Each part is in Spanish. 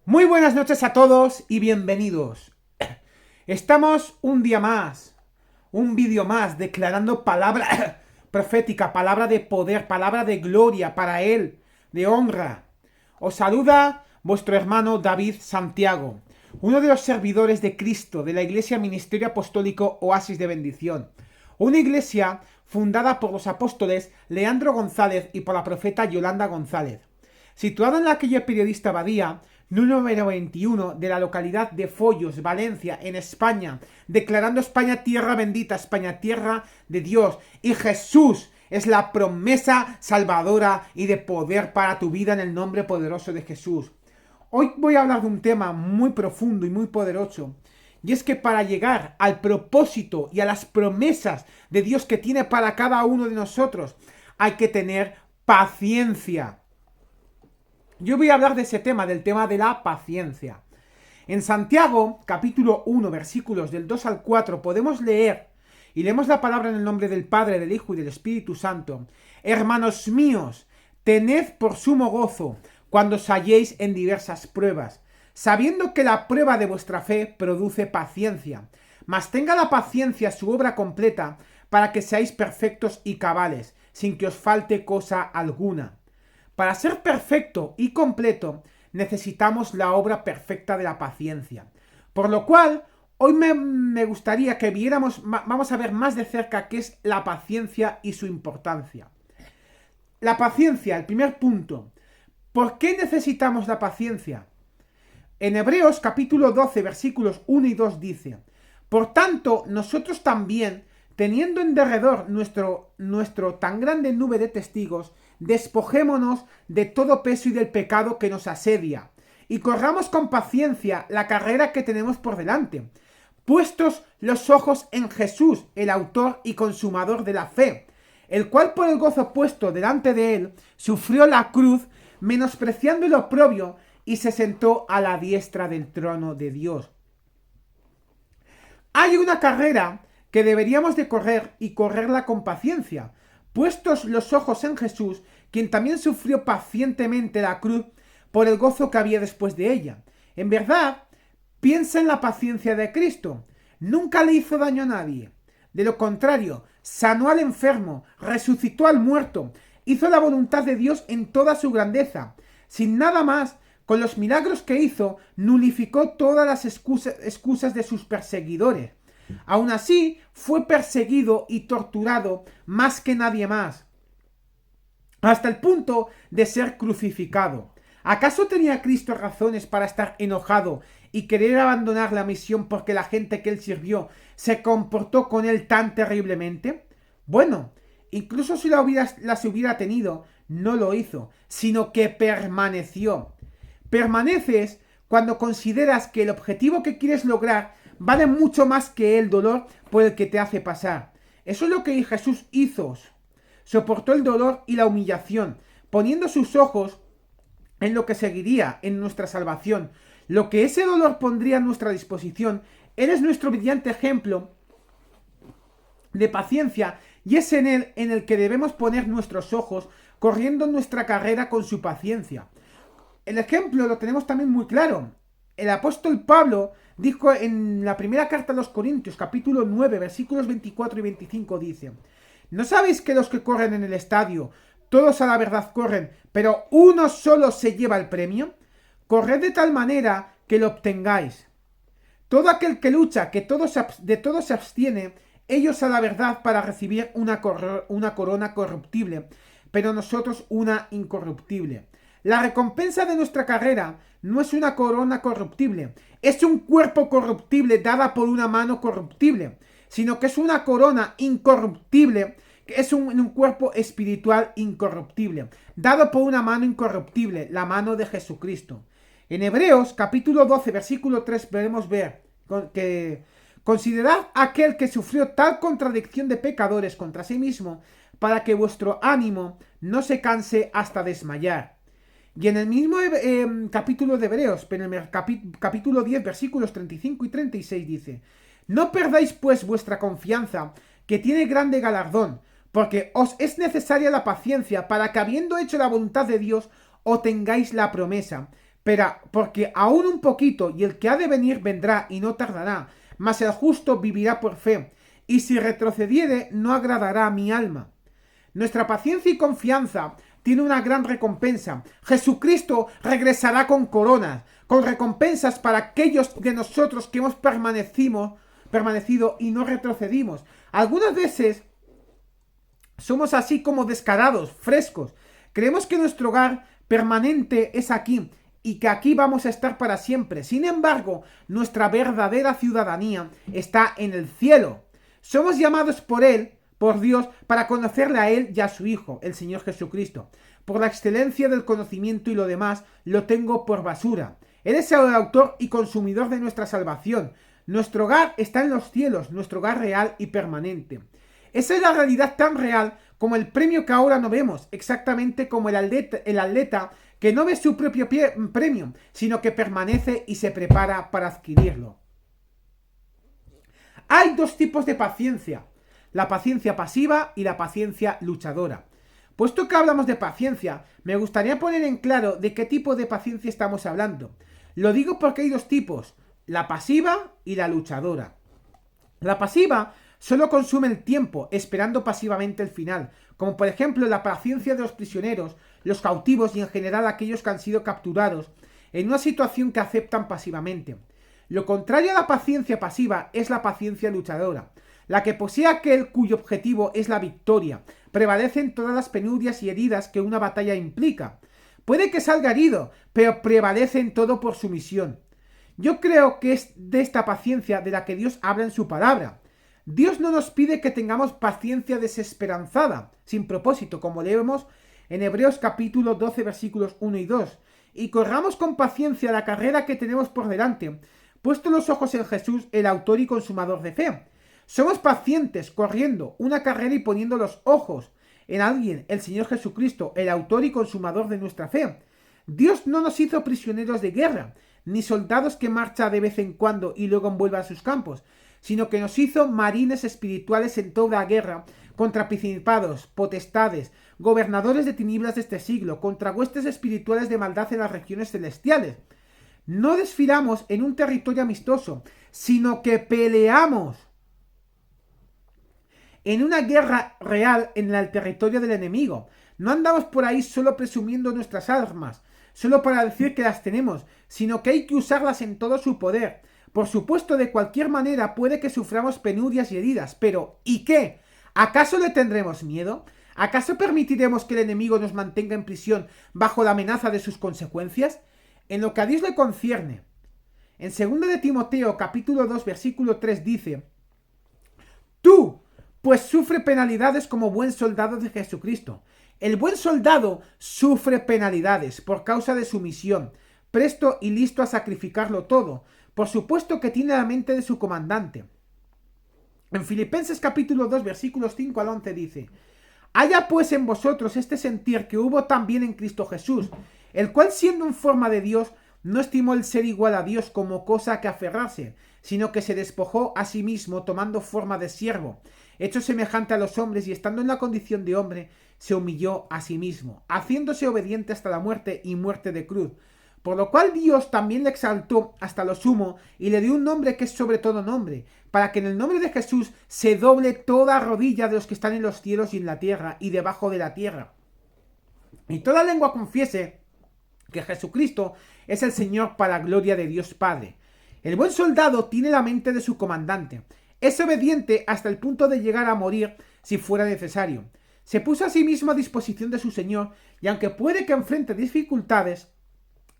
Muy buenas noches a todos y bienvenidos. Estamos un día más, un vídeo más, declarando palabra profética, palabra de poder, palabra de gloria para Él, de honra. Os saluda vuestro hermano David Santiago, uno de los servidores de Cristo de la Iglesia Ministerio Apostólico Oasis de Bendición. Una iglesia fundada por los apóstoles Leandro González y por la profeta Yolanda González. Situada en la calle Periodista Badía, número 21 de la localidad de Follos, Valencia, en España, declarando España tierra bendita, España tierra de Dios, y Jesús es la promesa salvadora y de poder para tu vida en el nombre poderoso de Jesús. Hoy voy a hablar de un tema muy profundo y muy poderoso, y es que para llegar al propósito y a las promesas de Dios que tiene para cada uno de nosotros, hay que tener paciencia. Yo voy a hablar de ese tema, del tema de la paciencia. En Santiago, capítulo 1, versículos del 2 al 4, podemos leer, y leemos la palabra en el nombre del Padre, del Hijo y del Espíritu Santo. Hermanos míos, tened por sumo gozo cuando os halléis en diversas pruebas, sabiendo que la prueba de vuestra fe produce paciencia. Mas tenga la paciencia su obra completa, para que seáis perfectos y cabales, sin que os falte cosa alguna. Para ser perfecto y completo, necesitamos la obra perfecta de la paciencia. Por lo cual, hoy me gustaría que vamos a ver más de cerca qué es la paciencia y su importancia. La paciencia, el primer punto. ¿Por qué necesitamos la paciencia? En Hebreos capítulo 12, versículos 1 y 2 dice: Por tanto, nosotros también, teniendo en derredor nuestro tan grande nube de testigos, despojémonos de todo peso y del pecado que nos asedia, y corramos con paciencia la carrera que tenemos por delante, puestos los ojos en Jesús, el autor y consumador de la fe, el cual por el gozo puesto delante de él, sufrió la cruz, menospreciando el oprobio, y se sentó a la diestra del trono de Dios. Hay una carrera que deberíamos de correr y correrla con paciencia, puestos los ojos en Jesús, quien también sufrió pacientemente la cruz por el gozo que había después de ella. En verdad, piensa en la paciencia de Cristo. Nunca le hizo daño a nadie. De lo contrario, sanó al enfermo, resucitó al muerto, hizo la voluntad de Dios en toda su grandeza. Sin nada más, con los milagros que hizo, nulificó todas las excusas de sus perseguidores. Aún así, fue perseguido y torturado más que nadie más, hasta el punto de ser crucificado. ¿Acaso tenía Cristo razones para estar enojado y querer abandonar la misión porque la gente que él sirvió se comportó con él tan terriblemente? Bueno, incluso si las hubiera tenido, no lo hizo, sino que permaneció. Permaneces cuando consideras que el objetivo que quieres lograr vale mucho más que el dolor por el que te hace pasar. Eso es lo que Jesús hizo. Soportó el dolor y la humillación, poniendo sus ojos en lo que seguiría, en nuestra salvación. Lo que ese dolor pondría a nuestra disposición. Él es nuestro brillante ejemplo de paciencia, y es en él en el que debemos poner nuestros ojos, corriendo nuestra carrera con su paciencia. El ejemplo lo tenemos también muy claro. El apóstol Pablo dijo en la primera carta a los Corintios, capítulo 9, versículos 24 y 25, dice: ¿No sabéis que los que corren en el estadio, todos a la verdad corren, pero uno solo se lleva el premio? Corred de tal manera que lo obtengáis. Todo aquel que lucha, de todo se abstiene, ellos a la verdad para recibir una corona corruptible, pero nosotros una incorruptible. La recompensa de nuestra carrera no es una corona corruptible, es un cuerpo corruptible dada por una mano corruptible, sino que es una corona incorruptible, que es un cuerpo espiritual incorruptible, dado por una mano incorruptible, la mano de Jesucristo. En Hebreos capítulo 12, versículo 3 podemos ver que considerad aquel que sufrió tal contradicción de pecadores contra sí mismo, para que vuestro ánimo no se canse hasta desmayar. Y en el mismo capítulo de Hebreos, pero en el capítulo 10, versículos 35 y 36 dice: No perdáis pues vuestra confianza, que tiene grande galardón, porque os es necesaria la paciencia, para que habiendo hecho la voluntad de Dios, obtengáis la promesa. pero porque aún un poquito, y el que ha de venir vendrá y no tardará, mas el justo vivirá por fe, y si retrocediere no agradará a mi alma. Nuestra paciencia y confianza tiene una gran recompensa. Jesucristo regresará con coronas, con recompensas para aquellos de nosotros que hemos permanecido y no retrocedimos. Algunas veces somos así como descarados, frescos. Creemos que nuestro hogar permanente es aquí y que aquí vamos a estar para siempre. Sin embargo, nuestra verdadera ciudadanía está en el cielo. Somos llamados por Él, por Dios, para conocerle a Él y a su Hijo, el Señor Jesucristo. Por la excelencia del conocimiento y lo demás, lo tengo por basura. Él es el autor y consumidor de nuestra salvación. Nuestro hogar está en los cielos, nuestro hogar real y permanente. Esa es la realidad tan real como el premio que ahora no vemos, exactamente como el atleta que no ve su propio premio, sino que permanece y se prepara para adquirirlo. Hay dos tipos de paciencia, la paciencia pasiva y la paciencia luchadora. Puesto que hablamos de paciencia, me gustaría poner en claro de qué tipo de paciencia estamos hablando. Lo digo porque hay dos tipos, la pasiva y la luchadora. La pasiva solo consume el tiempo, esperando pasivamente el final, como por ejemplo la paciencia de los prisioneros, los cautivos y en general aquellos que han sido capturados, en una situación que aceptan pasivamente. Lo contrario a la paciencia pasiva es la paciencia luchadora, la que posee aquel cuyo objetivo es la victoria, prevalece en todas las penurias y heridas que una batalla implica. Puede que salga herido, pero prevalece en todo por su misión. Yo creo que es de esta paciencia de la que Dios habla en su palabra. Dios no nos pide que tengamos paciencia desesperanzada, sin propósito, como leemos en Hebreos capítulo 12 versículos 1 y 2, y corramos con paciencia la carrera que tenemos por delante, puesto los ojos en Jesús, el autor y consumador de fe. Somos pacientes corriendo una carrera y poniendo los ojos en alguien, el Señor Jesucristo, el autor y consumador de nuestra fe. Dios no nos hizo prisioneros de guerra, ni soldados que marchan de vez en cuando y luego vuelvan a sus campos, sino que nos hizo marines espirituales en toda la guerra, contra principados, potestades, gobernadores de tinieblas de este siglo, contra huestes espirituales de maldad en las regiones celestiales. No desfilamos en un territorio amistoso, sino que peleamos en una guerra real en el territorio del enemigo. No andamos por ahí solo presumiendo nuestras armas, solo para decir que las tenemos, sino que hay que usarlas en todo su poder. Por supuesto, de cualquier manera puede que suframos penurias y heridas, pero ¿y qué? ¿Acaso le tendremos miedo? ¿Acaso permitiremos que el enemigo nos mantenga en prisión bajo la amenaza de sus consecuencias? En lo que a Dios le concierne, en 2 de Timoteo capítulo 2 versículo 3 dice: Tú, pues sufre penalidades como buen soldado de Jesucristo. El buen soldado sufre penalidades por causa de su misión, presto y listo a sacrificarlo todo. Por supuesto que tiene la mente de su comandante. En Filipenses capítulo 2 versículos 5 al 11 dice: Haya pues en vosotros este sentir que hubo también en Cristo Jesús, el cual siendo en forma de Dios, no estimó el ser igual a Dios como cosa a que aferrarse, sino que se despojó a sí mismo tomando forma de siervo, hecho semejante a los hombres y estando en la condición de hombre, se humilló a sí mismo, haciéndose obediente hasta la muerte y muerte de cruz. Por lo cual Dios también le exaltó hasta lo sumo y le dio un nombre que es sobre todo nombre, para que en el nombre de Jesús se doble toda rodilla de los que están en los cielos y en la tierra y debajo de la tierra, y toda lengua confiese que Jesucristo es el Señor para la gloria de Dios Padre. El buen soldado tiene la mente de su comandante, es obediente hasta el punto de llegar a morir si fuera necesario. Se puso a sí mismo a disposición de su Señor y aunque puede que enfrente dificultades,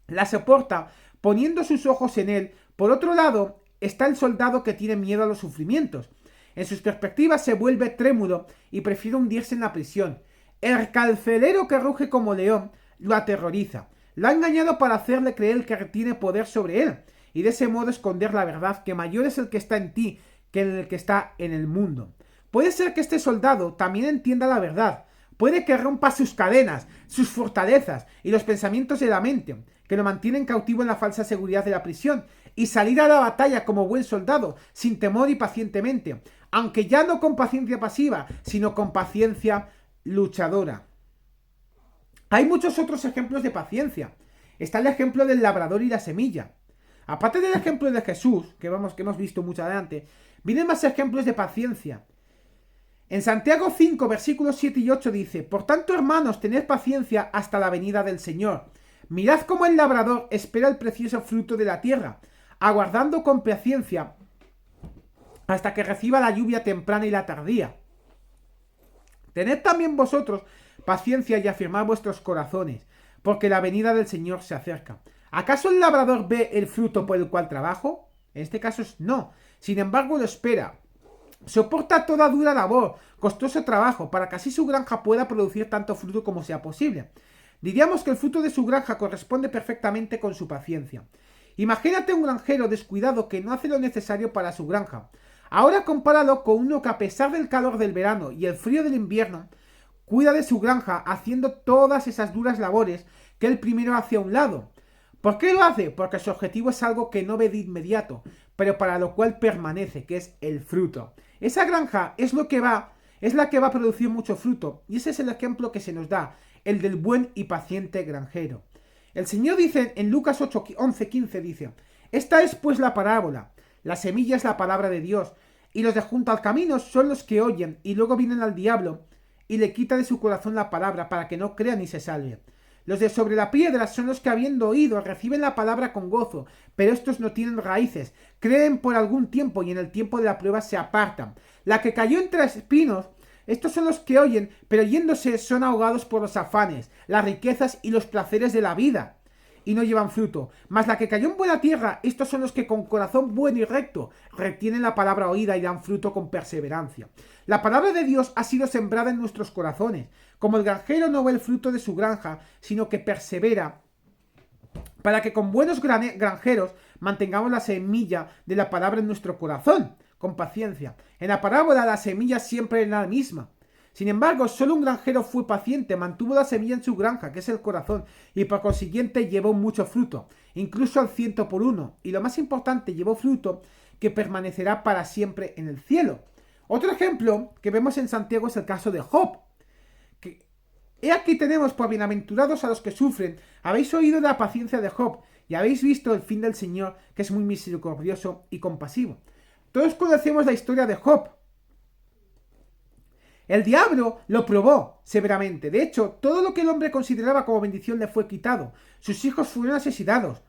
la soporta poniendo sus ojos en él. Por otro lado, está el soldado que tiene miedo a los sufrimientos. En sus perspectivas se vuelve trémulo y prefiere hundirse en la prisión. El carcelero que ruge como león lo aterroriza. Lo ha engañado para hacerle creer que tiene poder sobre él y de ese modo esconder la verdad, que mayor es el que está en ti que el que está en el mundo. Puede ser que este soldado también entienda la verdad. Puede que rompa sus cadenas, sus fortalezas y los pensamientos de la mente, que lo mantienen cautivo en la falsa seguridad de la prisión, y salir a la batalla como buen soldado, sin temor y pacientemente, aunque ya no con paciencia pasiva, sino con paciencia luchadora. Hay muchos otros ejemplos de paciencia. está el ejemplo del labrador y la semilla. Aparte del ejemplo de Jesús, que hemos visto mucho adelante, vienen más ejemplos de paciencia. En Santiago 5, versículos 7 y 8 dice: Por tanto, hermanos, tened paciencia hasta la venida del Señor. Mirad cómo el labrador espera el precioso fruto de la tierra, aguardando con paciencia hasta que reciba la lluvia temprana y la tardía. Tened también vosotros paciencia y afirmad vuestros corazones, porque la venida del Señor se acerca. ¿Acaso el labrador ve el fruto por el cual trabajo? En este caso no. Sin embargo, lo espera. Soporta toda dura labor, costoso trabajo, para que así su granja pueda producir tanto fruto como sea posible. Diríamos que el fruto de su granja corresponde perfectamente con su paciencia. Imagínate un granjero descuidado que no hace lo necesario para su granja. Ahora compáralo con uno que, a pesar del calor del verano y el frío del invierno, cuida de su granja haciendo todas esas duras labores que él primero hace a un lado. ¿Por qué lo hace? Porque su objetivo es algo que no ve de inmediato, pero para lo cual permanece, que es el fruto. Esa granja es la que va a producir mucho fruto, y ese es el ejemplo que se nos da, el del buen y paciente granjero. El Señor dice en Lucas 8, 11, 15, dice: Esta es pues la parábola. La semilla es la palabra de Dios, y los de junto al camino son los que oyen, y luego vienen al diablo, y le quita de su corazón la palabra, para que no crean y se salve. Los de sobre la piedra son los que, habiendo oído, reciben la palabra con gozo, pero estos no tienen raíces, creen por algún tiempo y en el tiempo de la prueba se apartan. La que cayó entre espinos, estos son los que oyen, pero yéndose son ahogados por los afanes, las riquezas y los placeres de la vida, y no llevan fruto. Mas la que cayó en buena tierra, estos son los que con corazón bueno y recto retienen la palabra oída y dan fruto con perseverancia. La palabra de Dios ha sido sembrada en nuestros corazones. Como el granjero no ve el fruto de su granja, sino que persevera, para que con buenos granjeros mantengamos la semilla de la palabra en nuestro corazón, con paciencia. En la parábola la semilla siempre era la misma. Sin embargo, solo un granjero fue paciente, mantuvo la semilla en su granja, que es el corazón, y por consiguiente llevó mucho fruto, incluso al 100%, y lo más importante, llevó fruto que permanecerá para siempre en el cielo. Otro ejemplo que vemos en Santiago es el caso de Job. He aquí tenemos por bienaventurados a los que sufren. Habéis oído de la paciencia de Job, y habéis visto el fin del Señor, que es muy misericordioso y compasivo. Todos conocemos la historia de Job. El diablo lo probó severamente. De hecho, todo lo que el hombre consideraba como bendición le fue quitado. Sus hijos fueron asesinados.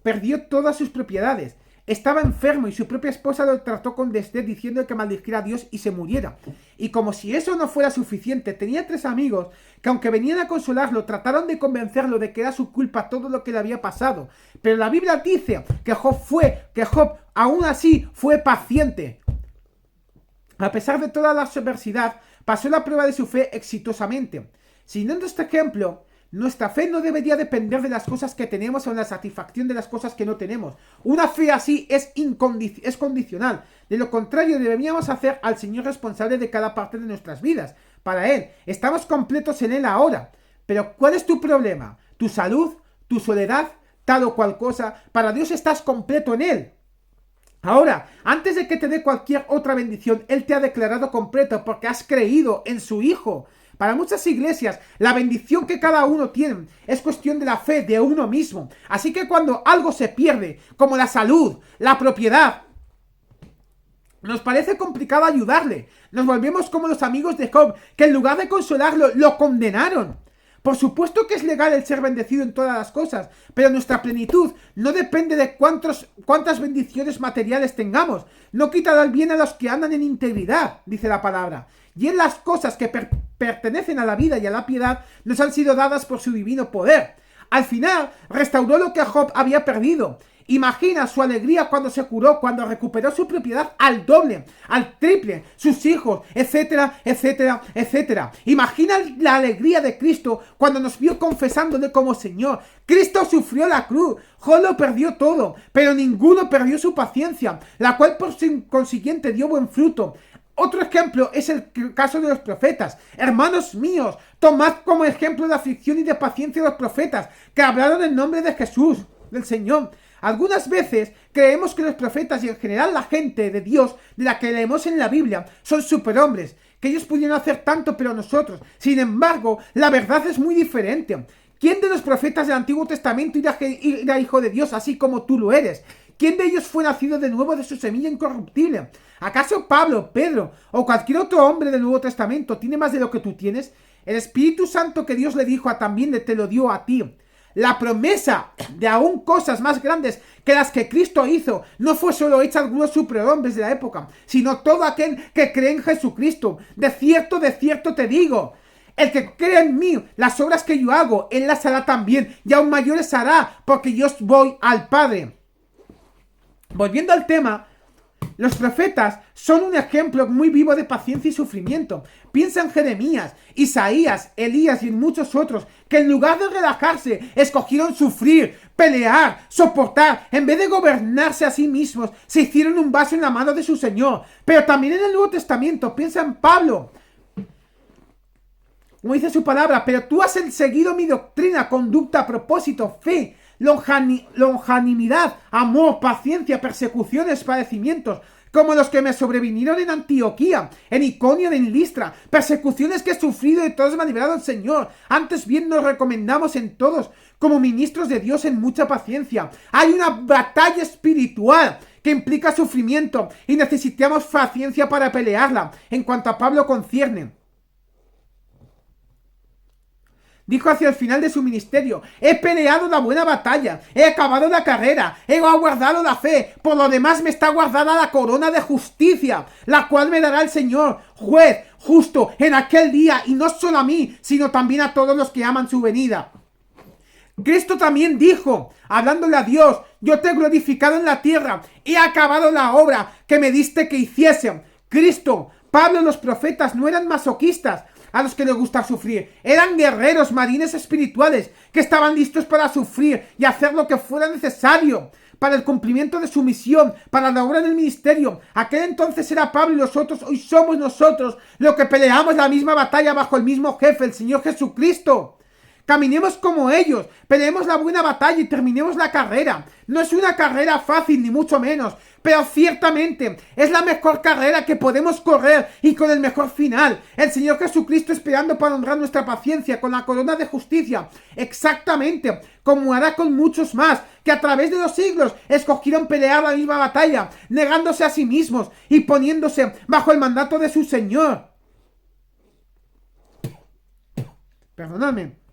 Perdió todas sus propiedades. Estaba enfermo y su propia esposa lo trató con desdén, diciendo que maldijera a Dios y se muriera. Y como si eso no fuera suficiente, tenía 3 amigos que, aunque venían a consolarlo, trataron de convencerlo de que era su culpa todo lo que le había pasado. Pero la Biblia dice que Job aún así fue paciente. A pesar de toda la adversidad, pasó la prueba de su fe exitosamente. Siguiendo este ejemplo, nuestra fe no debería depender de las cosas que tenemos o de la satisfacción de las cosas que no tenemos. Una fe así es condicional. De lo contrario, deberíamos hacer al Señor responsable de cada parte de nuestras vidas. Para Él, estamos completos en Él ahora. Pero ¿cuál es tu problema? ¿Tu salud? ¿Tu soledad? ¿Tal o cual cosa? Para Dios estás completo en Él. Ahora, antes de que te dé cualquier otra bendición, Él te ha declarado completo porque has creído en su Hijo. Para muchas iglesias, la bendición que cada uno tiene es cuestión de la fe de uno mismo. Así que cuando algo se pierde, como la salud, la propiedad, nos parece complicado ayudarle. Nos volvemos como los amigos de Job, que en lugar de consolarlo, lo condenaron. Por supuesto que es legal el ser bendecido en todas las cosas, pero nuestra plenitud no depende de cuántas bendiciones materiales tengamos. No quitará el bien a los que andan en integridad, dice la palabra. Y en las cosas que pertenecen a la vida y a la piedad nos han sido dadas por su divino poder. Al final, restauró lo que Job había perdido. Imagina su alegría cuando se curó, cuando recuperó su propiedad al doble, al triple, sus hijos, etcétera, etcétera, etcétera. Imagina la alegría de Cristo cuando nos vio confesándole como Señor. Cristo sufrió la cruz, Job lo perdió todo, pero ninguno perdió su paciencia, la cual por consiguiente dio buen fruto. Otro ejemplo es el caso de los profetas. Hermanos míos, tomad como ejemplo de aflicción y de paciencia de los profetas que hablaron en nombre de Jesús, del Señor. Algunas veces creemos que los profetas y en general la gente de Dios de la que leemos en la Biblia son superhombres, que ellos pudieron hacer tanto pero nosotros. Sin embargo, la verdad es muy diferente. ¿Quién de los profetas del Antiguo Testamento era hijo de Dios así como tú lo eres? ¿Quién de ellos fue nacido de nuevo de su semilla incorruptible? ¿Acaso Pablo, Pedro o cualquier otro hombre del Nuevo Testamento tiene más de lo que tú tienes? El Espíritu Santo que Dios le dijo también te lo dio a ti. La promesa de aún cosas más grandes que las que Cristo hizo no fue solo hecha a algunos superhombres de la época, sino todo aquel que cree en Jesucristo. De cierto te digo, el que cree en mí, las obras que yo hago, él las hará también, y aún mayores hará, porque yo voy al Padre. Volviendo al tema, los profetas son un ejemplo muy vivo de paciencia y sufrimiento. Piensa en Jeremías, Isaías, Elías y en muchos otros que en lugar de relajarse, escogieron sufrir, pelear, soportar. En vez de gobernarse a sí mismos, se hicieron un vaso en la mano de su Señor. Pero también en el Nuevo Testamento, piensa en Pablo. Como dice su palabra, pero tú has seguido mi doctrina, conducta, propósito, fe, longanimidad, amor, paciencia, persecuciones, padecimientos, como los que me sobrevinieron en Antioquía, en Iconio y en Listra, persecuciones que he sufrido y de todas me ha librado el Señor. Antes bien nos recomendamos en todos, como ministros de Dios, en mucha paciencia. Hay una batalla espiritual que implica sufrimiento y necesitamos paciencia para pelearla. En cuanto a Pablo concierne, dijo hacia el final de su ministerio: he peleado la buena batalla, he acabado la carrera, he guardado la fe, por lo demás me está guardada la corona de justicia, la cual me dará el Señor, juez justo, en aquel día, y no solo a mí, sino también a todos los que aman su venida. Cristo también dijo, hablándole a Dios: yo te he glorificado en la tierra, he acabado la obra que me diste que hiciese. Cristo, Pablo, los profetas no eran masoquistas a los que les gusta sufrir, eran guerreros, marines espirituales que estaban listos para sufrir y hacer lo que fuera necesario para el cumplimiento de su misión, para la obra del ministerio. Aquel entonces era Pablo y nosotros hoy somos nosotros los que peleamos la misma batalla bajo el mismo jefe, el Señor Jesucristo. Caminemos como ellos, peleemos la buena batalla y terminemos la carrera. No es una carrera fácil, ni mucho menos, pero ciertamente es la mejor carrera que podemos correr y con el mejor final. El Señor Jesucristo esperando para honrar nuestra paciencia con la corona de justicia, exactamente como hará con muchos más que a través de los siglos escogieron pelear la misma batalla, negándose a sí mismos y poniéndose bajo el mandato de su Señor. Perdonadme.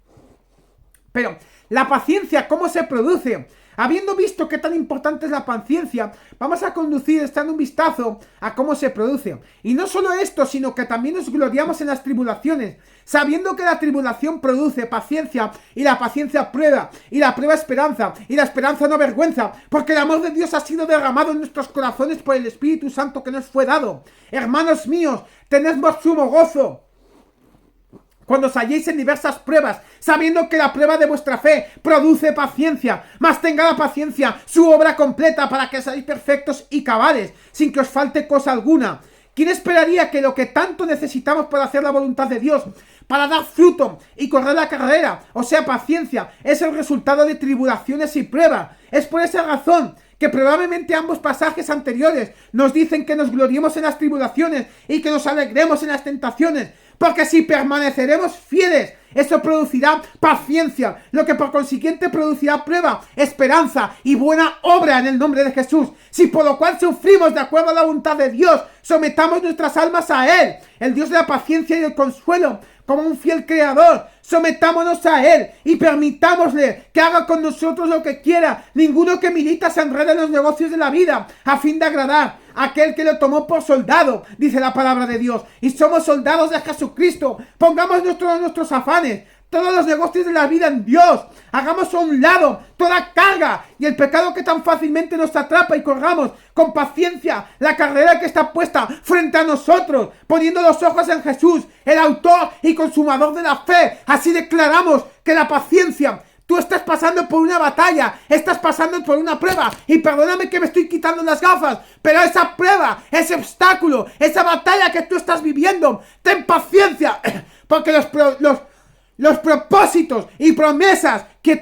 Pero, la paciencia, ¿cómo se produce? Habiendo visto qué tan importante es la paciencia, vamos a conducir echando un vistazo a cómo se produce. Y no solo esto, sino que también nos gloriamos en las tribulaciones, sabiendo que la tribulación produce paciencia, y la paciencia prueba, y la prueba esperanza, y la esperanza no vergüenza, porque el amor de Dios ha sido derramado en nuestros corazones por el Espíritu Santo que nos fue dado. Hermanos míos, tened por sumo gozo cuando os halléis en diversas pruebas, sabiendo que la prueba de vuestra fe produce paciencia. Mas tenga la paciencia su obra completa, para que seáis perfectos y cabales, sin que os falte cosa alguna. ¿Quién esperaría que lo que tanto necesitamos para hacer la voluntad de Dios, para dar fruto y correr la carrera, o sea, paciencia, es el resultado de tribulaciones y pruebas? Es por esa razón que probablemente ambos pasajes anteriores nos dicen que nos gloriemos en las tribulaciones y que nos alegremos en las tentaciones, porque si permaneceremos fieles, eso producirá paciencia, lo que por consiguiente producirá prueba, esperanza y buena obra en el nombre de Jesús. Si por lo cual sufrimos de acuerdo a la voluntad de Dios, sometamos nuestras almas a Él, el Dios de la paciencia y del consuelo, como un fiel creador. Sometámonos a Él y permitámosle que haga con nosotros lo que quiera. Ninguno que milita se enreda en los negocios de la vida a fin de agradar a aquel que lo tomó por soldado, dice la palabra de Dios, y somos soldados de Jesucristo. Pongamos nuestros afanes, todos los negocios de la vida en Dios. Hagamos a un lado toda carga y el pecado que tan fácilmente nos atrapa, y corramos con paciencia la carrera que está puesta frente a nosotros, poniendo los ojos en Jesús, el autor y consumador de la fe. Así declaramos que la paciencia, tú estás pasando por una batalla, estás pasando por una prueba, y perdóname que me estoy quitando las gafas, pero esa prueba, ese obstáculo, esa batalla que tú estás viviendo, ten paciencia, porque los propósitos y promesas que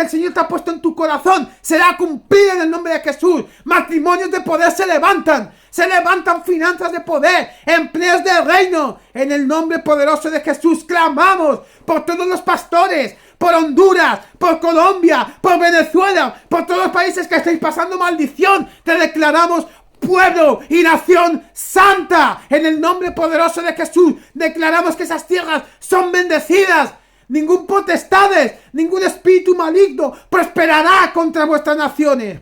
el Señor te ha puesto en tu corazón será cumplida en el nombre de Jesús. Matrimonios de poder se levantan finanzas de poder, empleos del reino. En el nombre poderoso de Jesús clamamos por todos los pastores, por Honduras, por Colombia, por Venezuela, por todos los países que estáis pasando maldición. Te declaramos pueblo y nación santa. En el nombre poderoso de Jesús declaramos que esas tierras son bendecidas. Ningún potestades, ningún espíritu maligno prosperará contra vuestras naciones.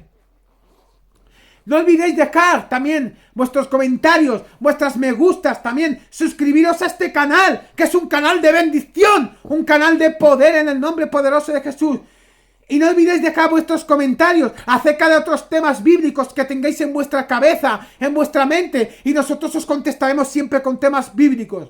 No olvidéis dejar también vuestros comentarios, vuestras me gustas, también suscribiros a este canal, que es un canal de bendición, un canal de poder en el nombre poderoso de Jesús. Y no olvidéis dejar vuestros comentarios acerca de otros temas bíblicos que tengáis en vuestra cabeza, en vuestra mente, y nosotros os contestaremos siempre con temas bíblicos.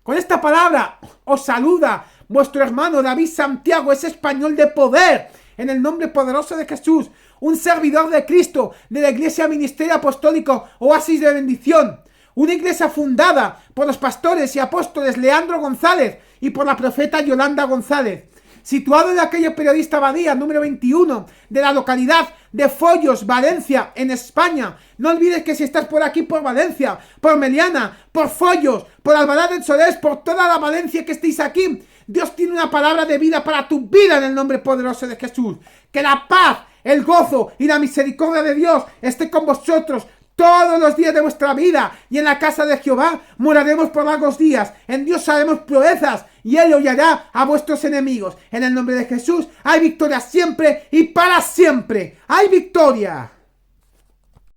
Con esta palabra os saluda vuestro hermano David Santiago, ese español de poder, en el nombre poderoso de Jesús, un servidor de Cristo, de la Iglesia Ministerio Apostólico Oasis de Bendición, una iglesia fundada por los pastores y apóstoles Leandro González y por la profeta Yolanda González, situado en la calle Periodista Badía, número 21, de la localidad de Follos, Valencia, en España. No olvides que si estás por aquí, por Valencia, por Meliana, por Follos, por Albalá del Solés, por toda la Valencia que estéis aquí, Dios tiene una palabra de vida para tu vida en el nombre poderoso de Jesús. Que la paz, el gozo y la misericordia de Dios esté con vosotros todos los días de vuestra vida, y en la casa de Jehová moraremos por largos días. En Dios haremos proezas y Él hollará a vuestros enemigos. En el nombre de Jesús hay victoria siempre y para siempre. ¡Hay victoria!